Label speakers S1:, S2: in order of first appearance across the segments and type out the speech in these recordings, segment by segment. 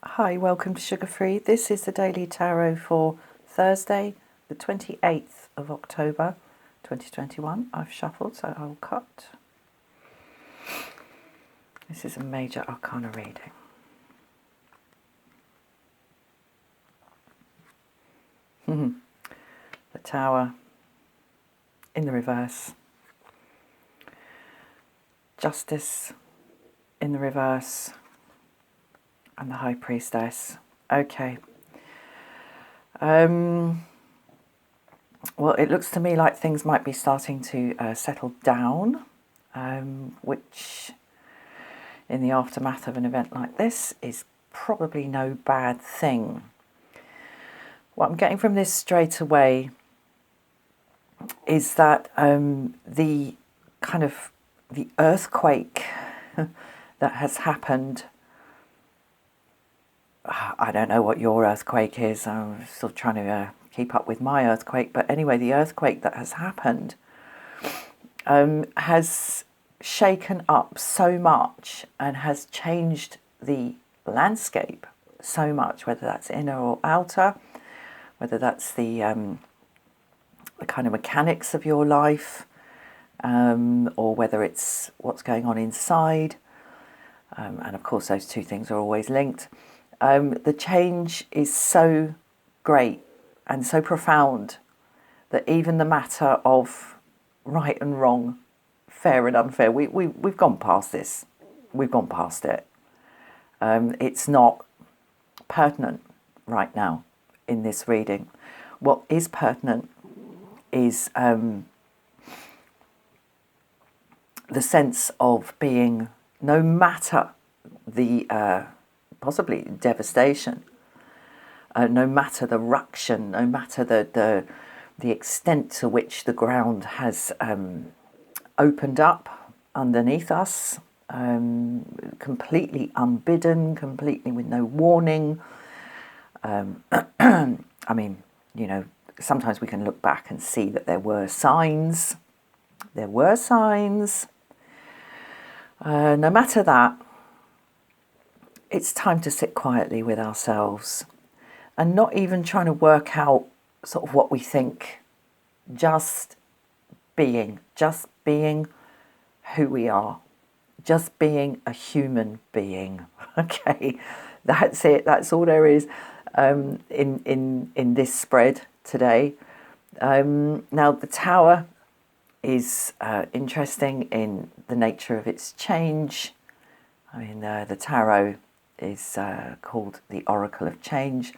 S1: Hi, welcome to Sugar Free. This is the Daily Tarot for Thursday, the 28th of October 2021. I've shuffled, so I'll cut. This is a major Arcana reading. The Tower in the reverse. Justice in the reverse. And the High Priestess. Okay. Well, it looks to me like things might be starting to settle down, which in the aftermath of an event like this is probably no bad thing. What I'm getting from this straight away is that the kind of the earthquake that has happened, I don't know what your earthquake is. I'm still trying to keep up with my earthquake. But anyway, the earthquake that has happened has shaken up so much and has changed the landscape so much, whether that's inner or outer, whether that's the kind of mechanics of your life, or whether it's what's going on inside. And of course, those two things are always linked. The change is so great and so profound that even the matter of right and wrong, fair and unfair, we've gone past this. We've gone past it. It's not pertinent right now in this reading. What is pertinent is the sense of being, no matter the possibly devastation, no matter the ruction, no matter the extent to which the ground has opened up underneath us, completely unbidden, completely with no warning. I mean, you know, sometimes we can look back and see that there were signs. There were signs. No matter that, it's time to sit quietly with ourselves and not even trying to work out sort of what we think, just being who we are, just being a human being. Okay, that's it. That's all there is in this spread today. Now the Tower is interesting in the nature of its change. I mean, the tarot is called the Oracle of Change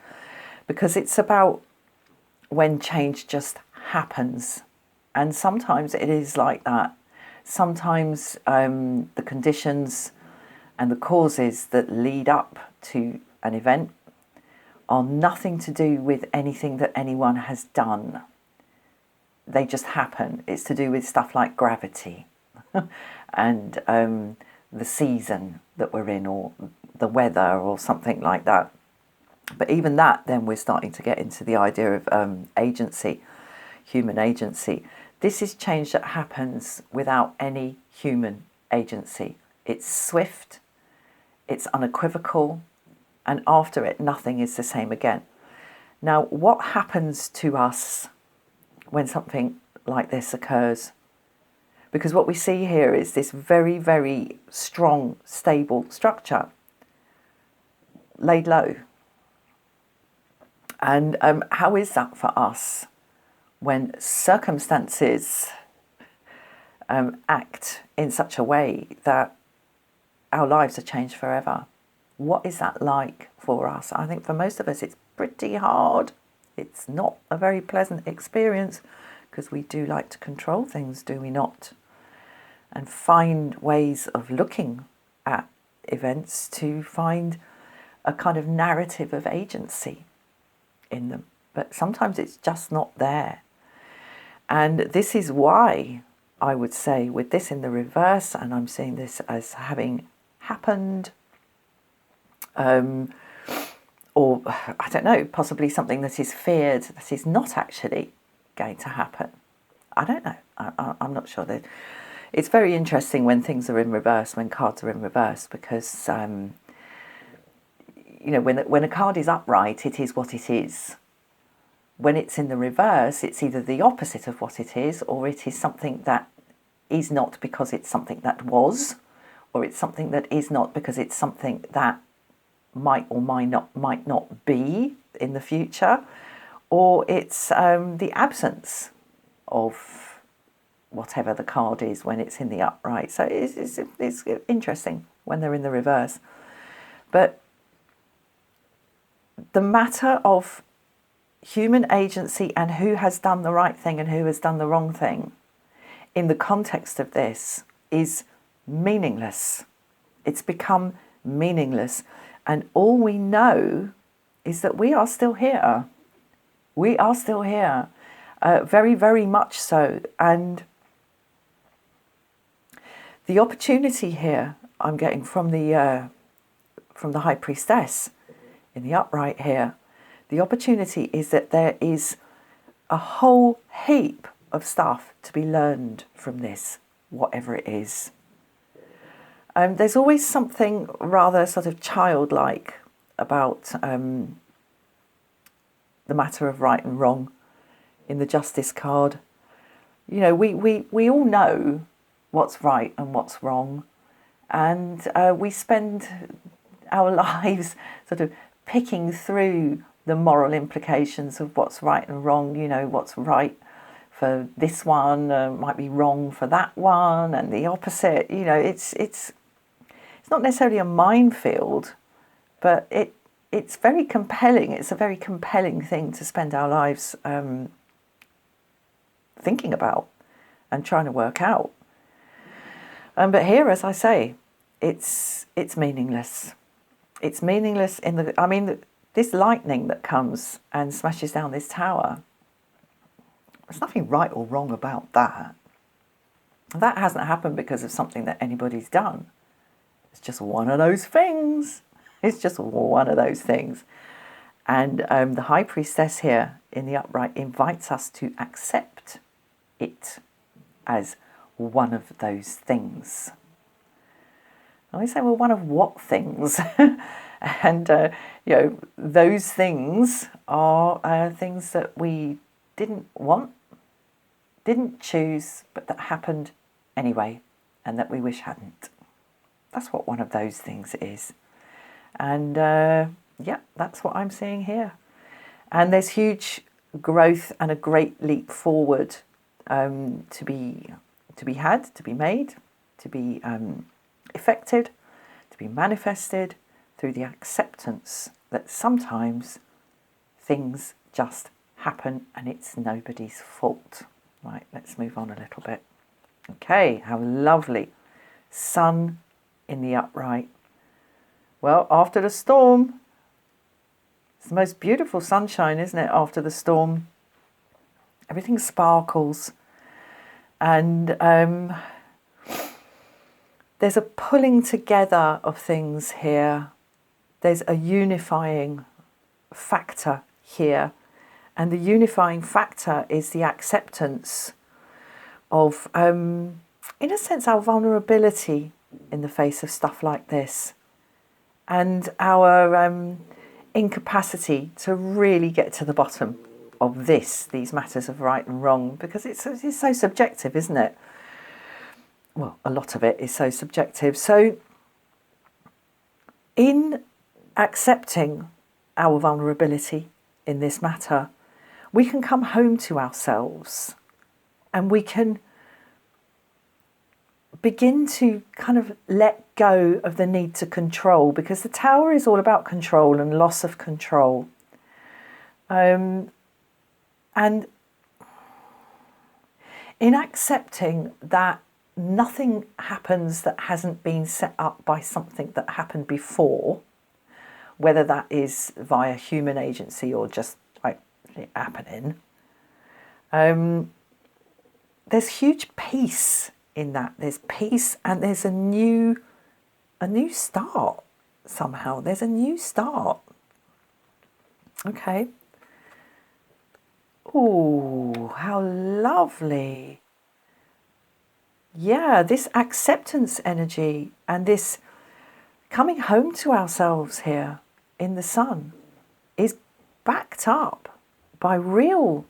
S1: because it's about when change just happens. And sometimes it is like that. Sometimes the conditions and the causes that lead up to an event are nothing to do with anything that anyone has done. They just happen. It's to do with stuff like gravity and the season that we're in, or the weather, or something like that. But even that, then we're starting to get into the idea of agency, human agency. This is change that happens without any human agency. It's swift, it's unequivocal, and after it, nothing is the same again. Now, what happens to us when something like this occurs? Because what we see here is this very, very strong, stable structure laid low. And how is that for us when circumstances act in such a way that our lives are changed forever? What is that like for us? I think for most of us it's pretty hard. It's not a very pleasant experience because we do like to control things, do we not? And find ways of looking at events to find a kind of narrative of agency in them. But sometimes it's just not there. And this is why I would say, with this in the reverse, and I'm seeing this as having happened, or I don't know, possibly something that is feared that is not actually going to happen. I don't know. I'm not sure. It's very interesting when things are in reverse, when cards are in reverse, because when a card is upright, it is what it is. When it's in the reverse, it's either the opposite of what it is, or it is something that is not because it's something that was, or it's something that is not because it's something that might or might not be in the future, or it's the absence of whatever the card is when it's in the upright. So it's interesting when they're in the reverse. But the matter of human agency and who has done the right thing and who has done the wrong thing in the context of this is meaningless. It's become meaningless. And all we know is that we are still here. We are still here. Very, very much so. And the opportunity here I'm getting from the High Priestess in the upright here, the opportunity is that there is a whole heap of stuff to be learned from this, whatever it is. There's always something rather sort of childlike about the matter of right and wrong in the Justice card. We all know what's right and what's wrong, and we spend our lives sort of picking through the moral implications of what's right and wrong. What's right for this one might be wrong for that one, and the opposite. It's not necessarily a minefield, but it's very compelling. It's a very compelling thing to spend our lives thinking about and trying to work out. But here, as I say, it's meaningless. It's meaningless this lightning that comes and smashes down this tower. There's nothing right or wrong about that. That hasn't happened because of something that anybody's done. It's just one of those things. It's just one of those things. And the High Priestess here in the upright invites us to accept it as one of those things. And we say, well, one of what things? And, those things are things that we didn't want, didn't choose, but that happened anyway, and that we wish hadn't. That's what one of those things is. And, that's what I'm seeing here. And there's huge growth and a great leap forward to be had, to be made, to be effected, to be manifested through the acceptance that sometimes things just happen and it's nobody's fault. Right, let's move on a little bit. Okay, how lovely. Sun in the upright. Well, after the storm, it's the most beautiful sunshine, isn't it? After the storm, everything sparkles. And there's a pulling together of things here. There's a unifying factor here. And the unifying factor is the acceptance of, in a sense, our vulnerability in the face of stuff like this. And our incapacity to really get to the bottom of these matters of right and wrong, because it's so subjective, isn't it? Well, a lot of it is so subjective. So in accepting our vulnerability in this matter, we can come home to ourselves and we can begin to kind of let go of the need to control, because the tower is all about control and loss of control. And in accepting that nothing happens that hasn't been set up by something that happened before, whether that is via human agency or just like it happening, there's huge peace in that. There's peace and there's a new start somehow. There's a new start. Okay. Ooh, how lovely. Yeah, this acceptance energy and this coming home to ourselves here in the sun is backed up by real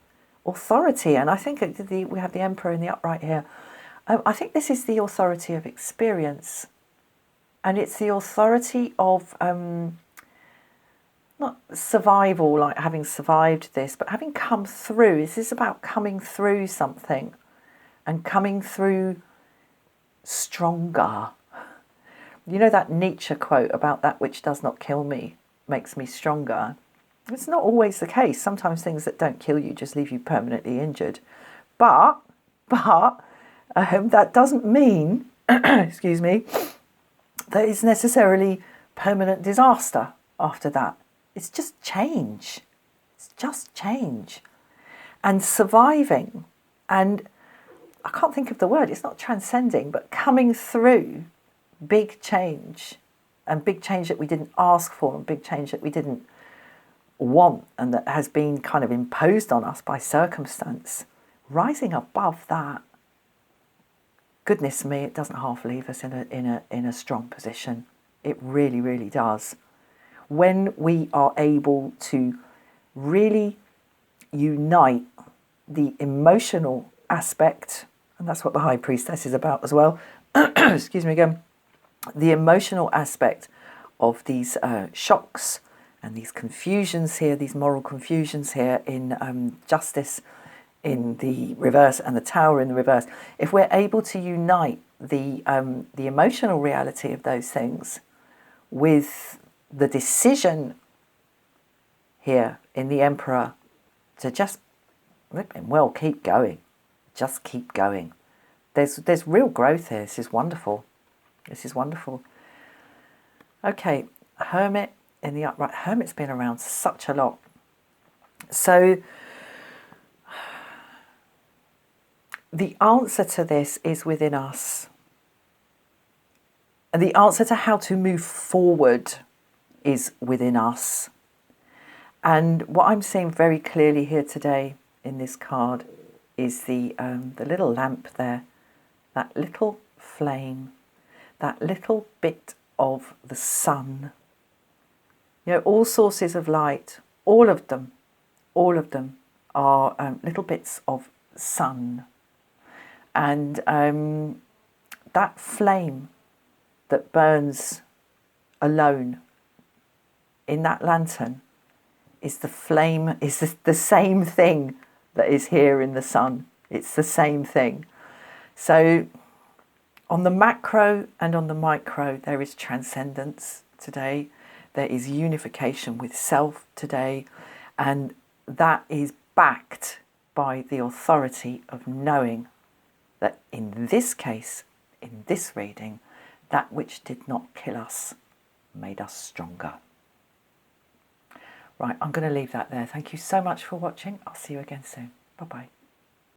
S1: authority. And I think we have the Emperor in the upright here. I think this is the authority of experience. And it's the authority of not survival, like having survived this, but having come through. This is about coming through something and coming through stronger. You know that Nietzsche quote about that which does not kill me makes me stronger? It's not always the case. Sometimes things that don't kill you just leave you permanently injured. But that doesn't mean, excuse me, that it's necessarily permanent disaster after that. It's just change. It's just change. And surviving, and I can't think of the word, it's not transcending, but coming through big change, and big change that we didn't ask for, and big change that we didn't want, and that has been kind of imposed on us by circumstance. Rising above that, goodness me, it doesn't half leave us in a strong position. It really, really does. When we are able to really unite the emotional aspect, and that's what the High Priestess is about as well, excuse me again, the emotional aspect of these shocks and these confusions here, these moral confusions here in justice in the reverse and the Tower in the reverse. If we're able to unite the emotional reality of those things with the decision here in the Emperor to just, well, keep going, just keep going. There's real growth here. This is wonderful. This is wonderful. Okay, Hermit in the upright. Hermit's been around such a lot. So the answer to this is within us. And the answer to how to move forward is within us. And what I'm seeing very clearly here today in this card is the little lamp there, that little flame, that little bit of the sun. You know, all sources of light, all of them are little bits of sun. And that flame that burns alone in that lantern is the flame, is the same thing that is here in the sun. It's the same thing. So on the macro and on the micro, there is transcendence today. There is unification with self today. And that is backed by the authority of knowing that in this case, in this reading, that which did not kill us made us stronger. Right, I'm going to leave that there. Thank you so much for watching. I'll see you again soon. Bye-bye.